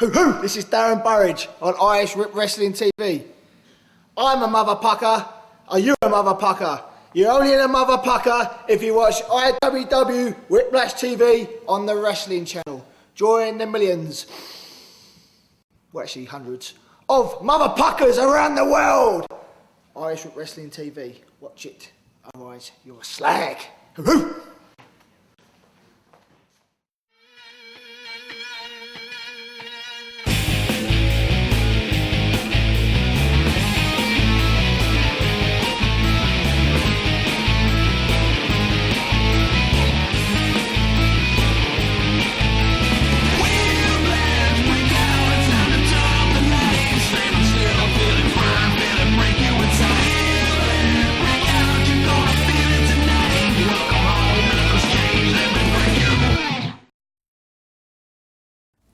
Hoo-hoo! This is Darren Burridge on Irish Wrestling TV. I'm a mother pucker. Are you a mother pucker? You're only a mother pucker if you watch IWW Whiplash TV on the Wrestling Channel. Join the millions, well actually hundreds, of mother puckers around the world. Irish Wrestling TV. Watch it, otherwise you're a slag. Hoo-hoo!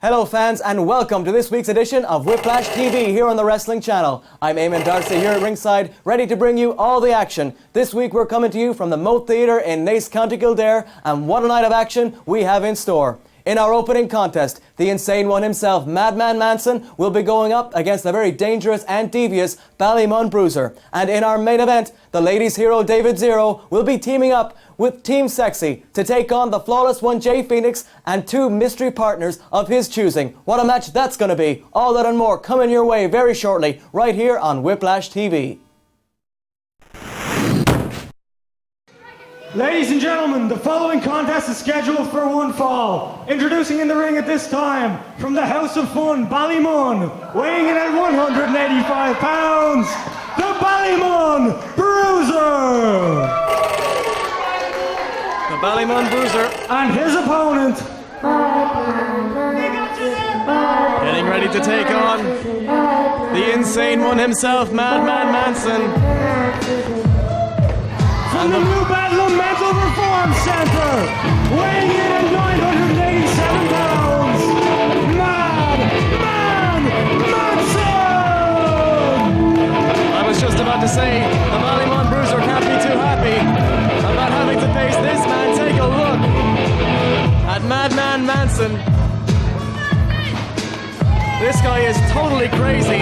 Hello fans and welcome to this week's edition of Whiplash TV here on the Wrestling Channel. I'm Eamon Darcy here at ringside, ready to bring you all the action. This week we're coming to you from the Moat Theatre in Naas, County Kildare, and what a night of action we have in store. In our opening contest, the insane one himself, Madman Manson, will be going up against the very dangerous and devious Ballymun Bruiser. And in our main event, the ladies' hero David Zero will be teaming up with Team Sexy to take on the flawless one Jay Phoenix and two mystery partners of his choosing. What a match that's going to be. All that and more coming your way very shortly, right here on Whiplash TV. Ladies and gentlemen, the following contest is scheduled for one fall. Introducing in the ring at this time, from the House of Fun, Ballymun, weighing in at 185 pounds, the Ballymun Bruiser! The Ballymun Bruiser. And his opponent, getting ready to take on the insane one himself, Madman Manson. from the new Madman Mental Reform Center, weighing in at 987 pounds, Madman Manson! I was just about to say, the Ballymun Bruiser can't be too happy about having to face this man. Take a look at Madman Manson. This guy is totally crazy.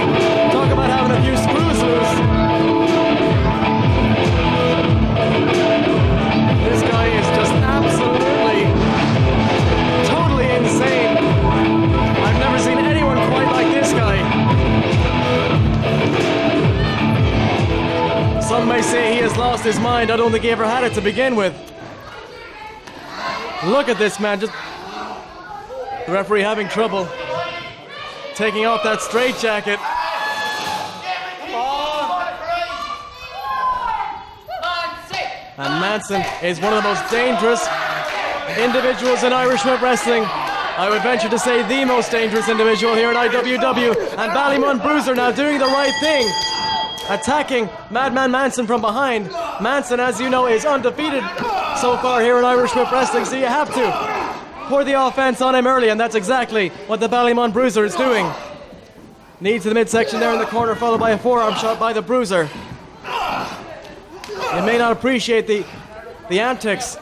Talk about having a few screws loose. This guy is just absolutely, totally insane. I've never seen anyone quite like this guy. Some may say he has lost his mind. I don't think he ever had it to begin with. Look at this man, just the referee having trouble taking off that straitjacket. And Manson is one of the most dangerous individuals in Irish whip wrestling. I would venture to say the most dangerous individual here at IWW. And Ballymun Bruiser now doing the right thing, attacking Madman Manson from behind. Manson, as you know, is undefeated so far here in Irish whip wrestling, so you have to pour the offense on him early, and that's exactly what the Ballymun Bruiser is doing. Knee to the midsection there in the corner, followed by a forearm shot by the Bruiser. You may not appreciate the antics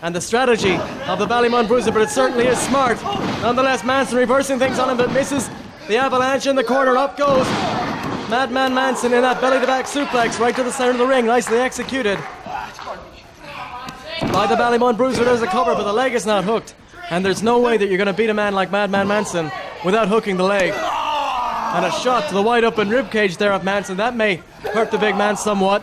and the strategy of the Ballymun Bruiser, but it certainly is smart. Nonetheless, Manson reversing things on him, but misses the avalanche in the corner. Up goes Madman Manson in that belly-to-back suplex right to the center of the ring, nicely executed by the Ballymun Bruiser. There's a cover, but the leg is not hooked, and there's no way that you're going to beat a man like Madman Manson without hooking the leg. And a shot to the wide open ribcage there of Manson. That may hurt the big man somewhat.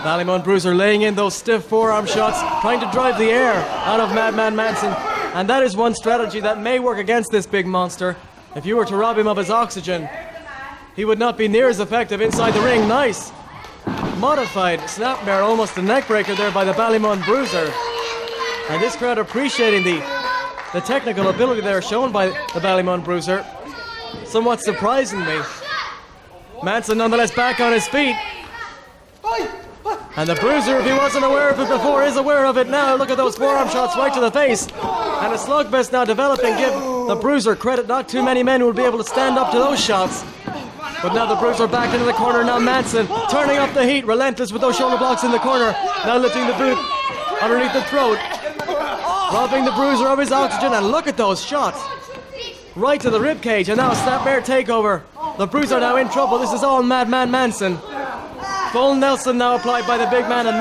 Ballymun Bruiser laying in those stiff forearm shots, trying to drive the air out of Madman Manson. And that is one strategy that may work against this big monster. If you were to rob him of his oxygen, he would not be near as effective inside the ring. Nice modified snapmare, almost a neck breaker there by the Ballymun Bruiser. And this crowd appreciating the technical ability there shown by the Ballymun Bruiser. Somewhat surprisingly. Manson nonetheless back on his feet. And the Bruiser, if he wasn't aware of it before, is aware of it now. Look at those forearm shots right to the face. And a slugfest now developing. Give the Bruiser credit. Not too many men will be able to stand up to those shots. But now the Bruiser back into the corner. Now Manson turning up the heat. Relentless with those shoulder blocks in the corner. Now lifting the boot underneath the throat. robbing the Bruiser of his oxygen, and look at those shots. Right to the ribcage, and now a snapmare takeover. The Bruiser now in trouble. This is all Madman Manson. Full Nelson now applied by the big man, and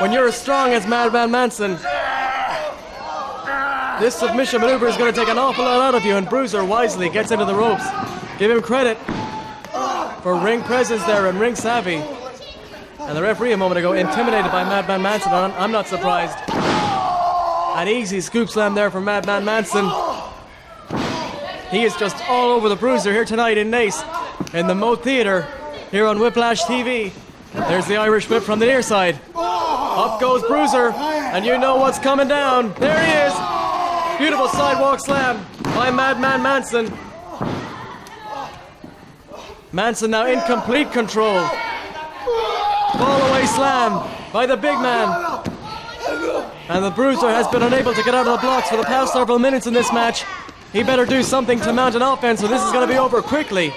when you're as strong as Madman Manson, this submission maneuver is going to take an awful lot out of you, and Bruiser wisely gets into the ropes. Give him credit for ring presence there and ring savvy. And the referee a moment ago intimidated by Madman Manson. I'm not surprised. An easy scoop slam there from Madman Manson. He is just all over the Bruiser here tonight in Nace, in the Moat Theatre, here on Whiplash TV. There's the Irish whip from the near side. Up goes Bruiser, and you know what's coming down. There he is. Beautiful sidewalk slam by Madman Manson. Manson now in complete control. Fall away slam by the big man. And the Bruiser has been unable to get out of the blocks for the past several minutes in this match. He better do something to mount an offense, or this is going to be over quickly.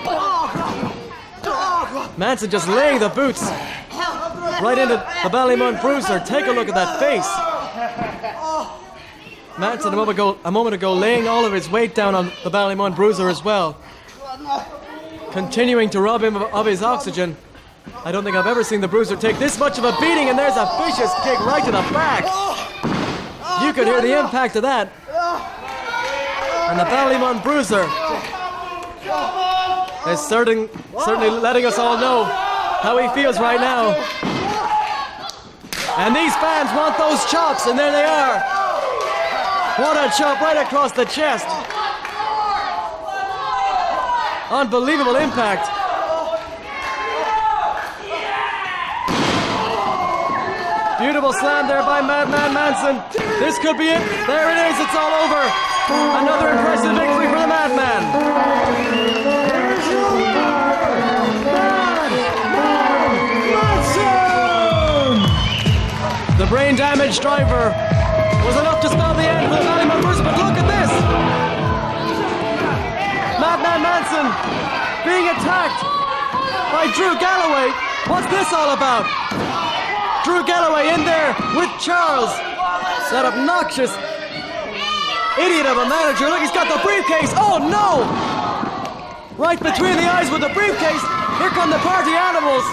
Manson just laying the boots right into the Ballymun Bruiser. Take a look at that face. Manson a moment ago laying all of his weight down on the Ballymun Bruiser as well. Continuing to rob him of his oxygen. I don't think I've ever seen the Bruiser take this much of a beating, and there's a vicious kick right to the back. You could hear the impact of that. And the Ballymun Bruiser is certainly letting us all know how he feels right now. And these fans want those chops, and there they are. What a chop right across the chest. Unbelievable impact. Beautiful slam there by Madman Manson. This could be it. There it is. It's all over. Another impressive victory for the Madman. Here's your Manson! The brain damage driver was enough to spell the end for the Ballymun Bruiser, but look at this. Madman Manson being attacked by Drew Galloway. What's this all about? Drew Galloway in there with Charles. That obnoxious idiot of a manager. Look, he's got the briefcase. Oh no! Right between the eyes with the briefcase. Here come the party animals.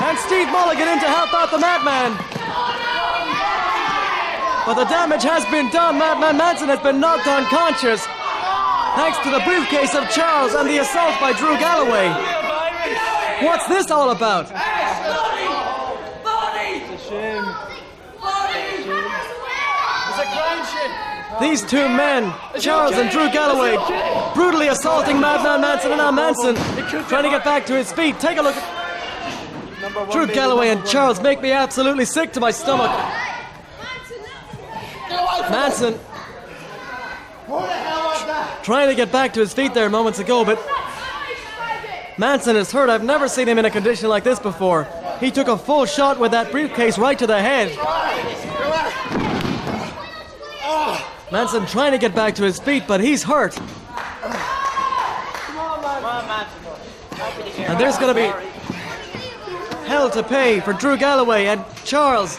And Steve Mulligan in to help out the Madman. But the damage has been done. Madman Manson has been knocked unconscious, thanks to the briefcase of Charles and the assault by Drew Galloway. What's this all about? These two men, Charles and Drew Galloway, brutally assaulting Madman Manson, and now Manson trying to get back to his feet. Take a look at Drew Galloway and Charles. Make me absolutely sick to my stomach. Manson trying to get back to his feet there moments ago, but Manson is hurt. I've never seen him in a condition like this before. He took a full shot with that briefcase right to the head. Manson trying to get back to his feet, but he's hurt. And there's going to be hell to pay for Drew Galloway and Charles.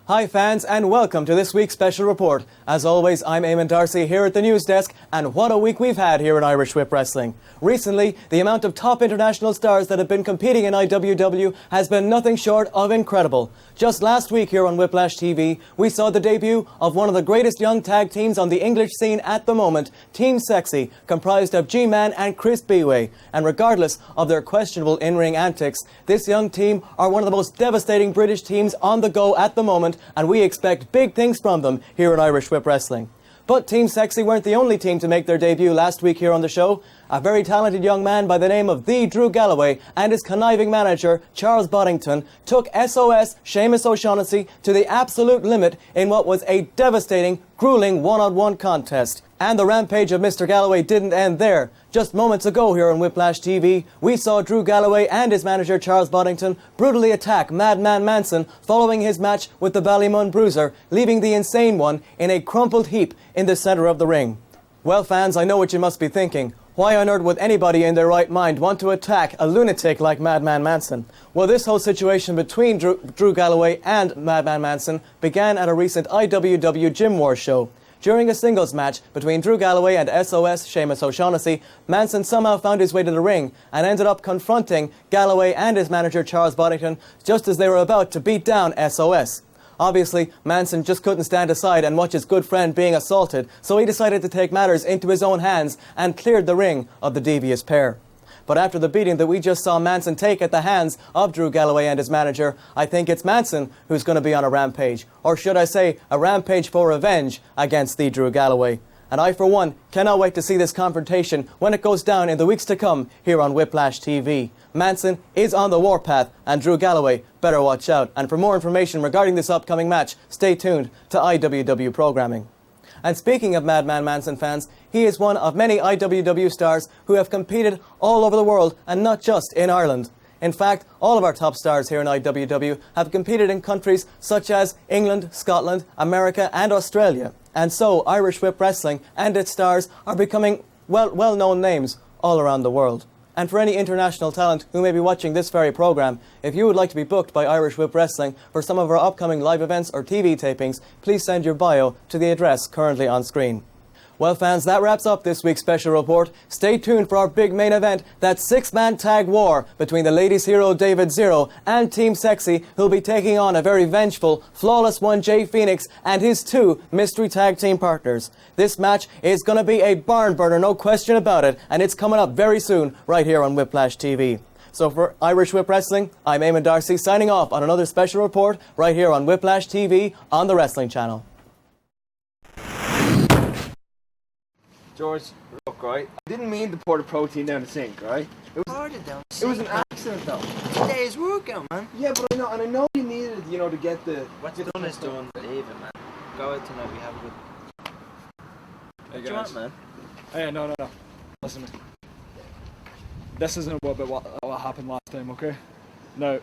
Hi fans, and welcome to this week's special report. As always, I'm Eamon Darcy here at the news desk, and what a week we've had here in Irish Whip Wrestling. Recently, the amount of top international stars that have been competing in IWW has been nothing short of incredible. Just last week here on Whiplash TV, we saw the debut of one of the greatest young tag teams on the English scene at the moment, Team Sexy, comprised of G-Man and Chris Beway. And regardless of their questionable in-ring antics, this young team are one of the most devastating British teams on the go at the moment, and we expect big things from them here at Irish Whip Wrestling. But Team Sexy weren't the only team to make their debut last week here on the show. A very talented young man by the name of the Drew Galloway and his conniving manager, Charles Boddington, took S.O.S, Seamus O'Shaughnessy, to the absolute limit in what was a devastating, grueling one-on-one contest. And the rampage of Mr. Galloway didn't end there. Just moments ago here on Whiplash TV, we saw Drew Galloway and his manager Charles Boddington brutally attack Madman Manson following his match with the Ballymun Bruiser, leaving the insane one in a crumpled heap in the centre of the ring. Well, fans, I know what you must be thinking. Why on earth would anybody in their right mind want to attack a lunatic like Madman Manson? Well, this whole situation between Drew Galloway and Madman Manson began at a recent IWW Gym Wars show. During a singles match between Drew Galloway and S.O.S, Seamus O'Shaughnessy, Manson somehow found his way to the ring and ended up confronting Galloway and his manager Charles Boddington just as they were about to beat down S.O.S. Obviously, Manson just couldn't stand aside and watch his good friend being assaulted, so he decided to take matters into his own hands and cleared the ring of the devious pair. But after the beating that we just saw Manson take at the hands of Drew Galloway and his manager, I think it's Manson who's going to be on a rampage. Or should I say, a rampage for revenge against the Drew Galloway. And I, for one, cannot wait to see this confrontation when it goes down in the weeks to come here on Whiplash TV. Manson is on the warpath, and Drew Galloway better watch out. And for more information regarding this upcoming match, stay tuned to IWW programming. And speaking of Madman Manson fans, he is one of many IWW stars who have competed all over the world and not just in Ireland. In fact, all of our top stars here in IWW have competed in countries such as England, Scotland, America and Australia. And so Irish Whip Wrestling and its stars are becoming well-known names all around the world. And for any international talent who may be watching this very program, if you would like to be booked by Irish Whip Wrestling for some of our upcoming live events or TV tapings, please send your bio to the address currently on screen. Well, fans, that wraps up this week's special report. Stay tuned for our big main event, that six-man tag war between the ladies' hero David Zero and Team Sexy, who'll be taking on a very vengeful, flawless one Jay Phoenix and his two mystery tag team partners. This match is going to be a barn burner, no question about it, and it's coming up very soon right here on Whiplash TV. So for Irish Whip Wrestling, I'm Eamon Darcy, signing off on another special report right here on Whiplash TV on the Wrestling Channel. George, look, right? I didn't mean to pour the protein down the sink, right? It was an accident, though. Today's workout, man. Yeah, but I know you needed, to get the... What's done is done. Leave it, man. Go out tonight, we have a good... Hey, what do you want, man? Hey, no. Listen to me. This isn't about what happened last time, okay? No.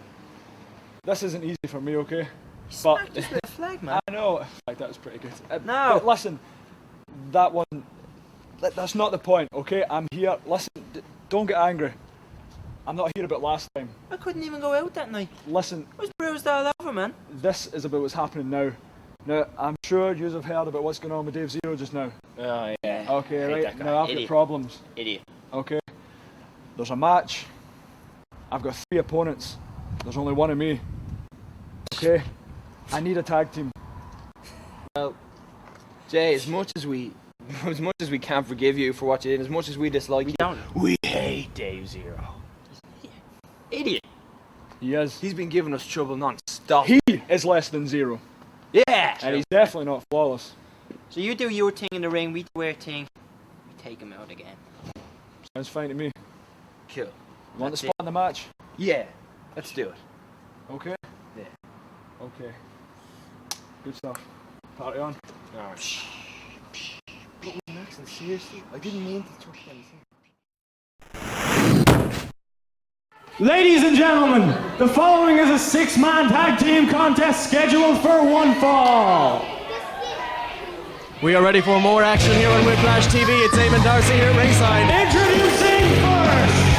This isn't easy for me, okay? Smacked us with a flag, man. I know. Like, that was pretty good. No. But listen, that wasn't... That's not the point, okay? I'm here. Listen, don't get angry. I'm not here about last time. I couldn't even go out that night. Listen, I was bruised all over, man. this is about what's happening now. Now, I'm sure you have heard about what's going on with Dave Zero just now. Oh, yeah. Okay, I hate right. that guy. Now, I've got Idiot. problems. Idiot. Okay? There's a match. I've got 3 opponents. There's only one of me. Okay? I need a tag team. Well, Jay, as much as we can't forgive you for what you did, as much as we dislike you, we hate Dave Zero. Idiot. He is. He's been giving us trouble non-stop. He is less than Zero. Yeah! And he's definitely not flawless. So you do your thing in the ring, we do our thing. We take him out again. Sounds fine to me. Cool. Want to That's spot in the match? Yeah, let's do it. Okay? Yeah. Okay. Good stuff. Party on. Oh, shh. But Maxon, seriously? I didn't mean to touch anything. Ladies and gentlemen, the following is a 6-man tag team contest scheduled for one fall. We are ready for more action here on Whiplash TV. It's Eamon Darcy here at ringside Introducing first,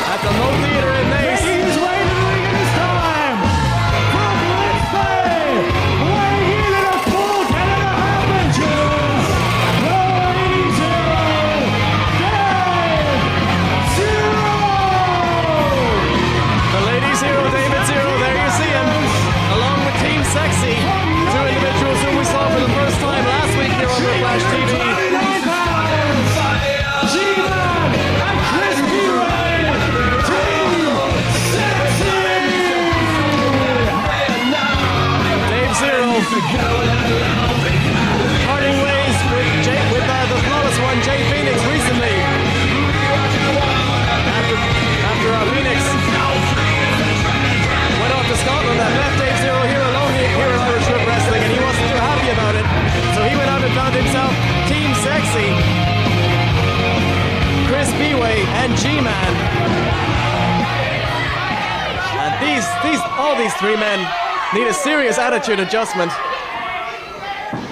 at the Mo Theatre in Naas. making his way to the ring at this time, from Let's Play, weighing in at a full 10 and a half inches, the Lady Zero, Dave Zero! The ladies hero, David Zero, there you see him, along with Team Sexy, 2 individuals whom we saw for the first time last week here on Whiplash TV. G-Man and Crispy Ray, Team Sexy! Dave Zero parting ways with Scotland that left Dave Zero here alone here in Irish Whip Wrestling, and he wasn't too happy about it. So he went out and found himself Team Sexy, Chris Beway and G-Man. And all these three men need a serious attitude adjustment.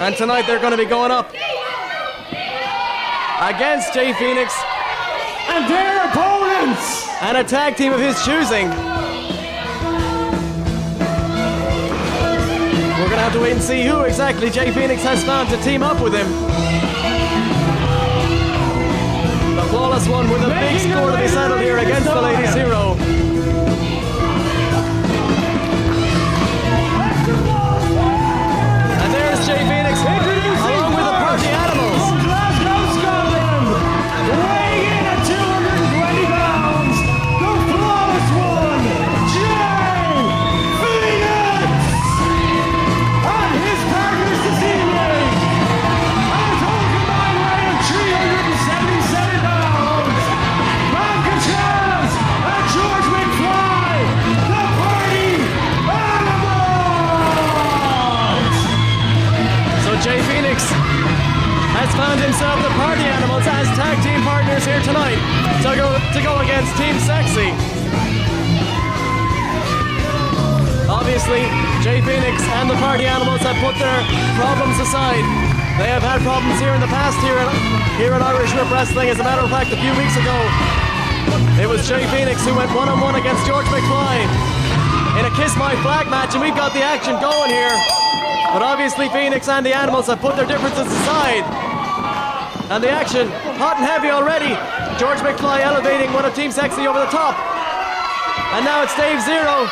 And tonight they're going to be going up against Jay Phoenix And their opponents! and a tag team of his choosing. We're going to have to wait and see who exactly Jay Phoenix has found to team up with him. The Flawless One with a big score to be settled here against the Lady Zero. And there's Jay Phoenix along with the Party Animals. From Glasgow, Scotland, weighing in at 220 pounds, the Flawless One, Jay Phoenix! And his partners this evening, at a total combined weight of 377 pounds, Malcolm Chaz and George McFly, the Party Animals! So Jay Phoenix has found himself the Party Animals as tag team partners here tonight to go against Team Sexy. Obviously, Jay Phoenix and the Party Animals have put their problems aside. They have had problems here in the past here in Irish Whip Wrestling. As a matter of fact, a few weeks ago, it was Jay Phoenix who went one-on-one against George McFly in a Kiss My Flag match, and we've got the action going here. But obviously Phoenix and the Animals have put their differences aside. And the action, hot and heavy already. George McFly elevating one of Team Sexy over the top. And now it's Dave Zero.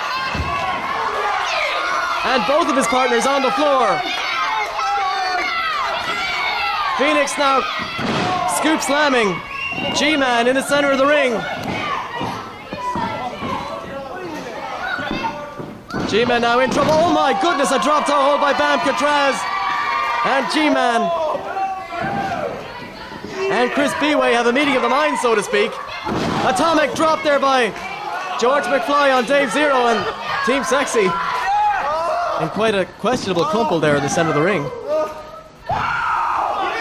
And both of his partners on the floor. Phoenix now scoop slamming G-Man in the center of the ring. G-Man now in trouble. Oh my goodness, a drop toe hold by Bam Catraz. And G-Man and Chris Beway have a meeting of the minds, so to speak. Atomic drop there by George McFly on Dave Zero and Team Sexy. And quite a questionable crumple there in the center of the ring.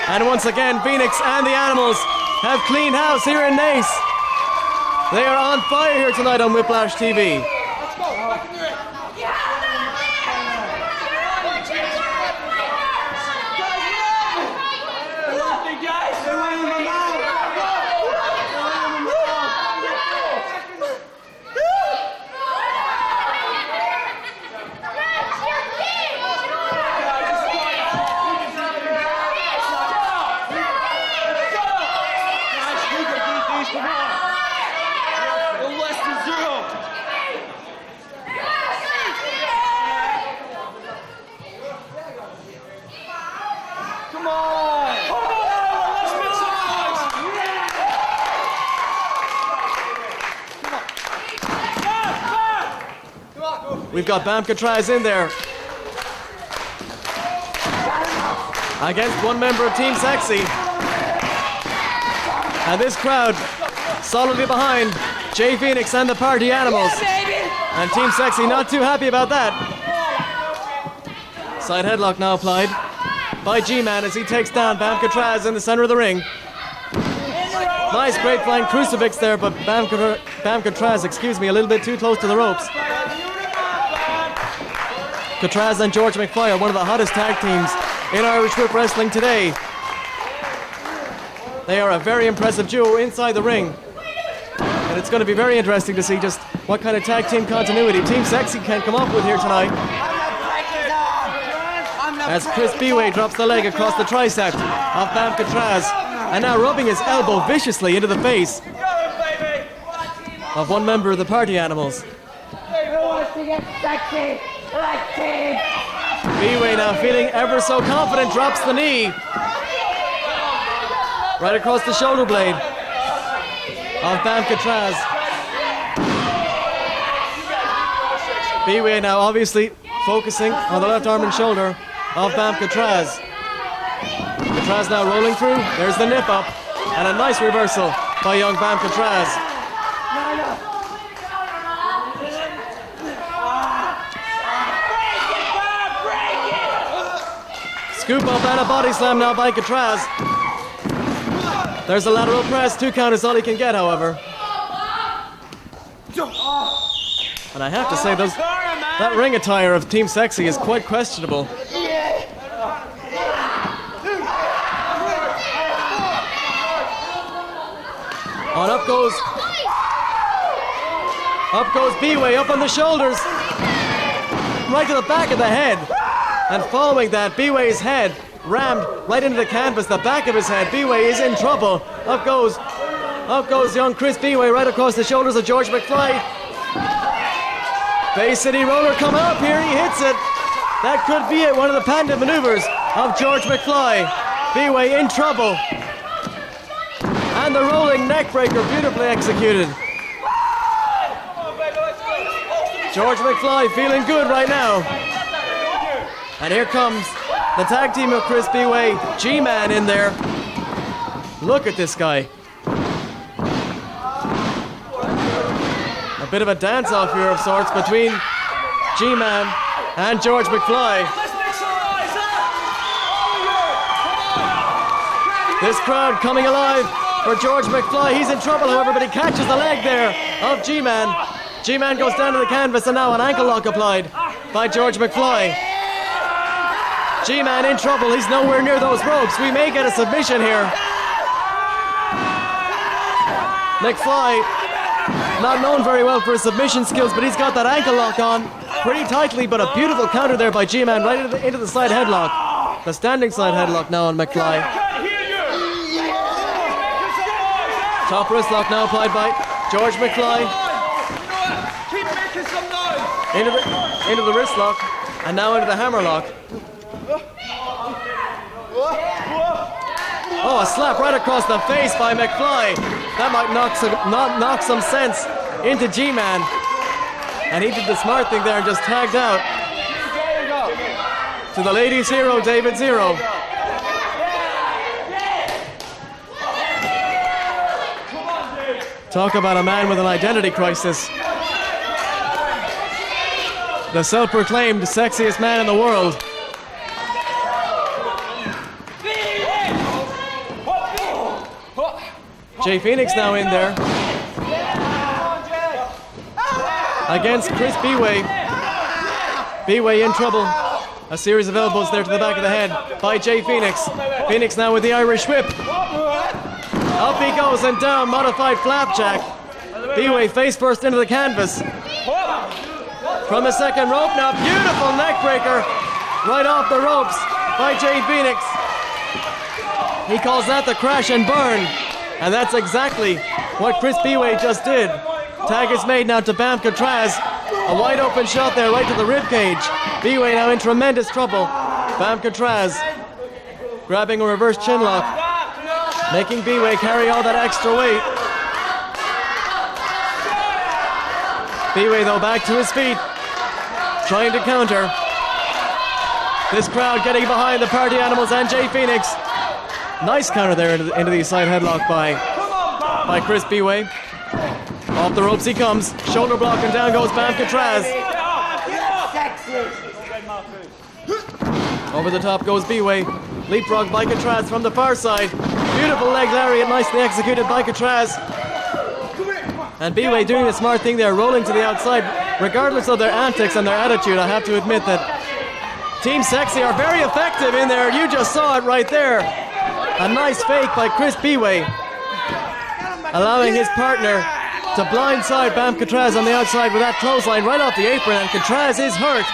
And once again, Phoenix and the Animals have cleaned house here in Nace. They are on fire here tonight on Whiplash TV. We've got Bam Catraz in there against one member of Team Sexy. And this crowd solidly behind Jay Phoenix and the Party Animals. And Team Sexy not too happy about that. Side headlock now applied by G-Man as he takes down Bam Catraz in the center of the ring. Nice great flying crucifix there, but Bam Catraz, a little bit too close to the ropes. Catraz and George McFly are one of the hottest tag teams in Irish Whip Wrestling today. They are a very impressive duo inside the ring. And it's going to be very interesting to see just what kind of tag team continuity Team Sexy can come up with here tonight. As Chris Beway drops the leg across the tricep of Bam Catraz, and now rubbing his elbow viciously into the face of one member of the Party Animals. Beway now feeling ever so confident, drops the knee right across the shoulder blade of Bam Catraz. Beway now obviously focusing on the left arm and shoulder of Bam Catraz. Catraz now rolling through. There's the nip up and a nice reversal by young Bam Catraz. Scoop up and a body slam now by Catraz. There's a lateral press. 2 count is all he can get, however. And I have to say, that ring attire of Team Sexy is quite questionable. On up goes B-Way, up on the shoulders. Right to the back of the head. And following that, B-Way's head rammed right into the canvas, the back of his head. B-Way is in trouble. Up goes young Chris B-Way right across the shoulders of George McFly. Bay City Roller coming up here, he hits it. That could be it, one of the patented maneuvers of George McFly. B-Way in trouble. And the rolling neck breaker, beautifully executed. George McFly feeling good right now. And here comes the tag team of Chris B-Way, G-Man in there. Look at this guy. A bit of a dance-off here of sorts between G-Man and George McFly. This crowd coming alive for George McFly. He's in trouble, however, but he catches the leg there of G-Man. G-Man goes down to the canvas and now an ankle lock applied by George McFly. G-Man in trouble. He's nowhere near those ropes. We may get a submission here. McFly, not known very well for his submission skills, but he's got that ankle lock on pretty tightly, but a beautiful counter there by G-Man right into the side headlock. The standing side headlock now on McFly. Top wrist lock now applied by George McFly. Into the wrist lock, and now into the hammer lock. Oh, a slap right across the face by McFly. That might knock some sense into G-Man. And he did the smart thing there and just tagged out to the ladies' hero, David Zero. Talk about a man with an identity crisis. The self-proclaimed sexiest man in the world. Jay Phoenix now in there. Against Chris B-Way. B-Way in trouble. A series of elbows there to the back of the head by Jay Phoenix. Phoenix now with the Irish whip. Up he goes and down, modified flapjack. B-Way face first into the canvas. From the second rope now, beautiful neck breaker right off the ropes by Jay Phoenix. He calls that the crash and burn, and that's exactly what Chris B-Way just did. Tag is made now to Bam Catraz. A wide open shot there right to the rib cage. B-Way now in tremendous trouble. Bam Catraz grabbing a reverse chin lock, making B-Way carry all that extra weight. B-Way though back to his feet, trying to counter. This crowd getting behind the party animals and Jay Phoenix. Nice counter there into the side headlock by Chris B-Way. Off the ropes he comes. Shoulder block and down goes Bam Catraz. Over the top goes B-Way. Leapfrog by Catraz from the far side. Beautiful leg lariat, nicely executed by Catraz. And B-Way doing the smart thing there, rolling to the outside. Regardless of their antics and their attitude, I have to admit that Team Sexy are very effective in there. You just saw it right there. A nice fake by Chris B-Way, allowing his partner to blindside Bam Catraz on the outside with that clothesline right off the apron, and Catraz is hurt.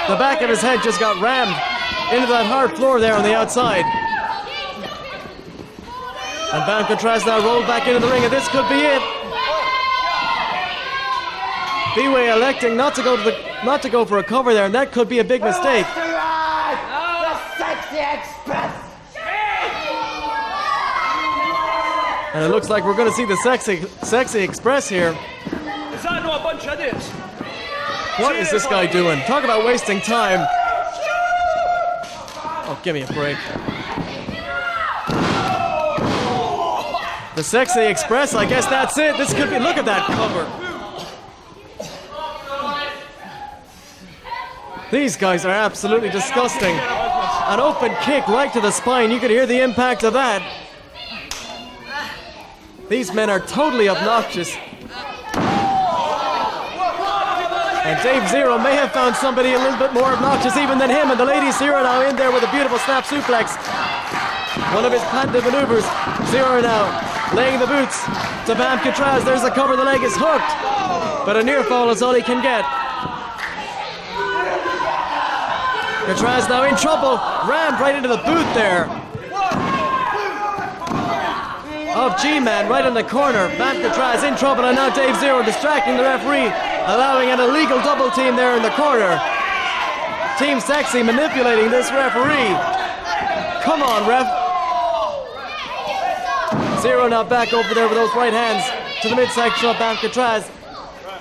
The back of his head just got rammed into that hard floor there on the outside. And Bam Catraz now rolled back into the ring, and this could be it. B-Way electing not to go for a cover there, and that could be a big mistake. The Sexy Express. And it looks like we're going to see the Sexy Express here. Is that not a bunch of idiots? What is this guy doing? Talk about wasting time. Oh, give me a break. The Sexy Express, I guess that's it. This could be, look at that cover. These guys are absolutely disgusting. an open kick right to the spine. You could hear the impact of that. These men are totally obnoxious. And Dave Zero may have found somebody a little bit more obnoxious even than him. And the ladies Zero now in there with a beautiful snap suplex. One of his patented maneuvers. Zero now laying the boots to Bam Catraz. There's the cover, the leg is hooked. But a near fall is all he can get. Catraz now in trouble. Rammed right into the boot there of G-Man right in the corner. Bam Catraz in trouble, and now Dave Zero distracting the referee, allowing an illegal double team there in the corner. Team Sexy manipulating this referee. Come on, ref. Zero now back over there with those right hands to the midsection of Bam Catraz.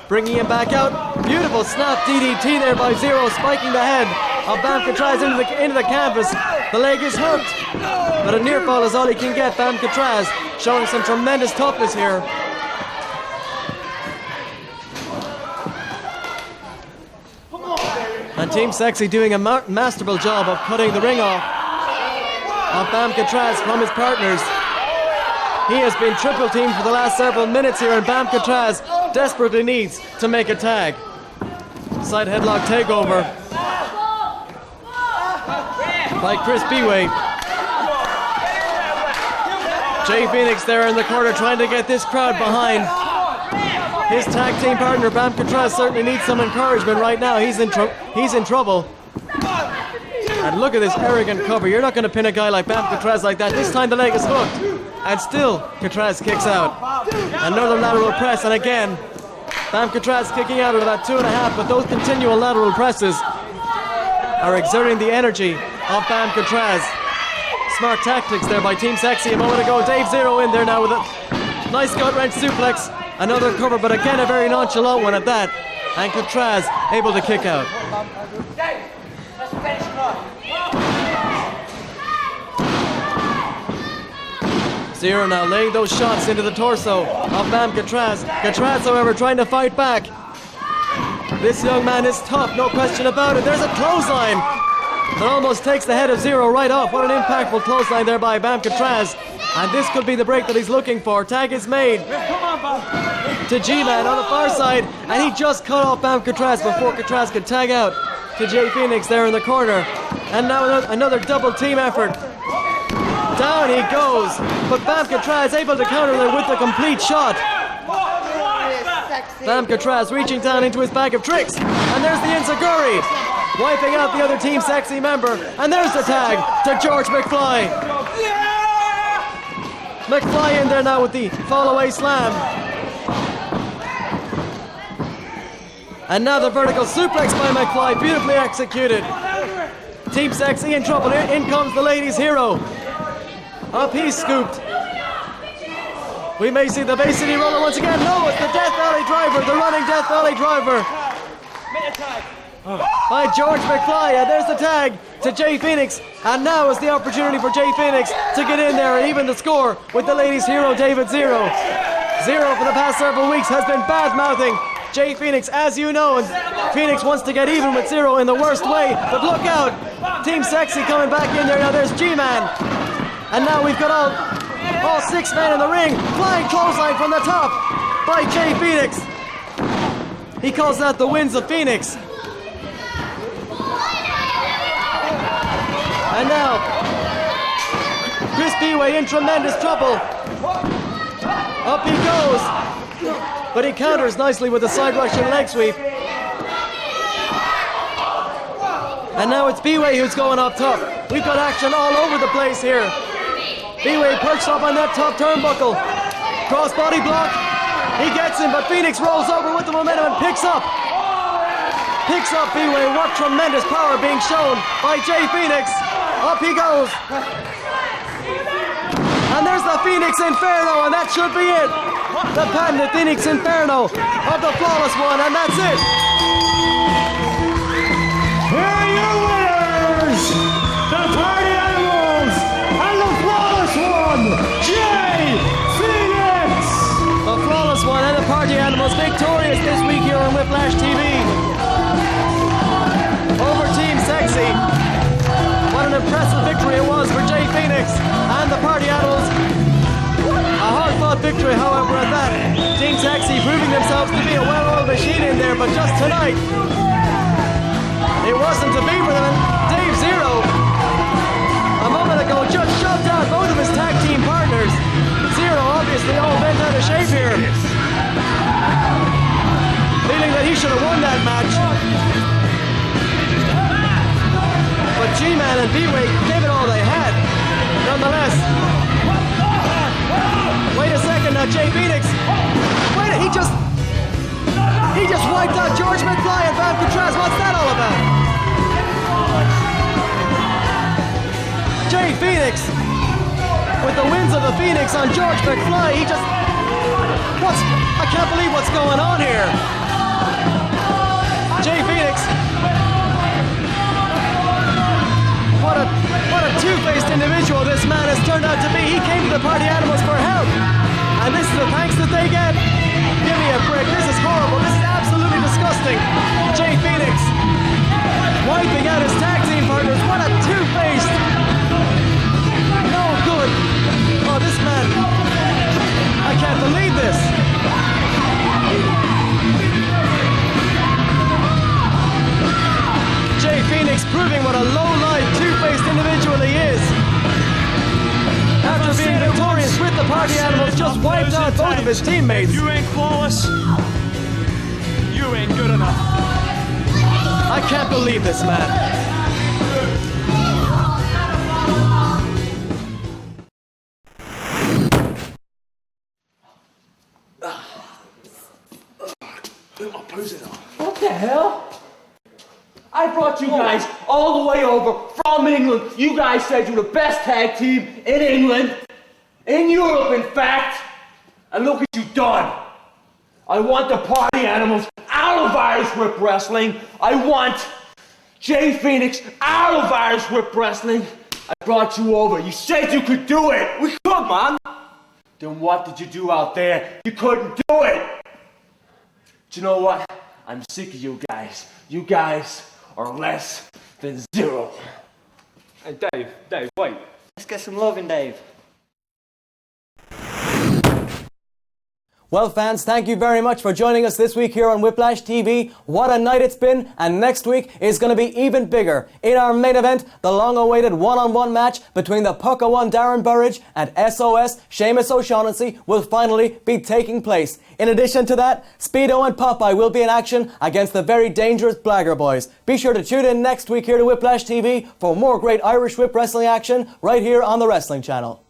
Bringing him back out. Beautiful snap DDT there by Zero, spiking the head of Bam Catraz into the canvas. The leg is hooked, but a near fall is all he can get. Bam Catraz showing some tremendous toughness here. And Team Sexy doing a masterful job of cutting the ring off of Bam Catraz from his partners. He has been triple teamed for the last several minutes here, and Bam Catraz desperately needs to make a tag. Side headlock takeover by Chris Beway. Jay Phoenix there in the corner trying to get this crowd behind his tag team partner. Bam Catraz certainly needs some encouragement right now. He's in trouble. And look at this arrogant cover. You're not going to pin a guy like Bam Catraz like that. This time the leg is hooked. And still, Catraz kicks out. Another lateral press, and again, Bam Catraz kicking out at about 2.5, but those continual lateral presses are exerting the energy of Bam Catraz. Smart tactics there by Team Sexy a moment ago. Dave Zero in there now with a nice gut wrench suplex. Another cover, but again a very nonchalant one at that. And Catraz able to kick out. Zero now laying those shots into the torso of Bam Catraz. Catraz, however, trying to fight back. This young man is tough, no question about it. There's a clothesline that almost takes the head of Zero right off. What an impactful clothesline there by Bam Catraz. And this could be the break that he's looking for. Tag is made to G-Man on the far side, and he just cut off Bam Catraz before Catraz could tag out to Jay Phoenix there in the corner. And now another double team effort. Down he goes, but Bam Catraz able to counter there with the complete shot. Bam Catraz reaching down into his bag of tricks, and there's the Enziguri, wiping out the other Team Sexy member, and there's the tag to George McFly. McFly in there now with the fall-away slam. And now the vertical suplex by McFly, beautifully executed. Team Sexy in trouble. In comes the ladies' hero. Up he's scooped. We may see the Bay City Roller once again. No, it's the Death Valley Driver, the running Death Valley Driver. By George McFly. And there's the tag to Jay Phoenix. And now is the opportunity for Jay Phoenix to get in there and even the score with the ladies' hero, David Zero. Zero for the past several weeks has been bad-mouthing Jay Phoenix, as you know, and Phoenix wants to get even with Zero in the worst way. But look out! Team Sexy coming back in there. Now there's G-Man. And now we've got all 6 men in the ring. Flying clothesline from the top by Jay Phoenix. He calls that the winds of Phoenix. And now, Chris Beway in tremendous trouble. Up he goes. But he counters nicely with a side Russian leg sweep. And now it's Beway who's going up top. We've got action all over the place here. Beway perched up on that top turnbuckle. Crossbody block. He gets him, but Phoenix rolls over with the momentum and picks up. Picks up Beway. What tremendous power being shown by Jay Phoenix. Up he goes. And there's the Phoenix Inferno, and that should be it. The patented Phoenix Inferno of the Flawless One, and that's it. Here are your winners, the Party Animals and the Flawless One, Jay Phoenix. The Flawless One and the Party Animals victorious this week here on Whiplash TV over Team Sexy. What an impressive victory, however, at that. Team Taxi proving themselves to be a well-oiled machine in there, but just tonight, it wasn't to be for them. And Dave Zero, a moment ago, just shoved out both of his tag team partners. Zero obviously all bent out of shape here, feeling that he should have won that match. But G-Man and B-Way gave it all they had. Nonetheless, wait a second now, Jay Phoenix. He just wiped out George McFly and Van Contreras. What's that all about? Jay Phoenix, with the winds of the Phoenix on George McFly, I can't believe what's going on here. Jay Phoenix, what a two-faced individual this man has turned out to be. He came to the Party Animals for help, and this is the thanks that they get. Give me a break, this is horrible, this is absolutely disgusting. Jay Phoenix, wiping out his tag team partners, what a two-faced, no good. Oh, this man, I can't believe this. Jay Phoenix proving what a low-life, two-faced individual he is. After being victorious with the Party Animals, just wiped out both of his teammates. You ain't flawless. You ain't good enough. I can't believe this man. What the hell? I brought you guys all the way over from England. You guys said you were the best tag team in England, in Europe, in fact. And look what you've done. I want the Party Animals out of Irish Whip Wrestling. I want Jay Phoenix out of Irish Whip Wrestling. I brought you over. You said you could do it. We could, man. Then what did you do out there? You couldn't do it. Do you know what? I'm sick of you guys. You guys are less than zero. Hey, Dave, wait. Let's get some loving, Dave. Well, fans, thank you very much for joining us this week here on Whiplash TV. What a night it's been, and next week is going to be even bigger. In our main event, the long-awaited one-on-one match between the Pucka One Darren Burridge and S.O.S. Seamus O'Shaughnessy will finally be taking place. In addition to that, Speedo and Popeye will be in action against the very dangerous Blagger Boys. Be sure to tune in next week here to Whiplash TV for more great Irish Whip Wrestling action right here on the Wrestling Channel.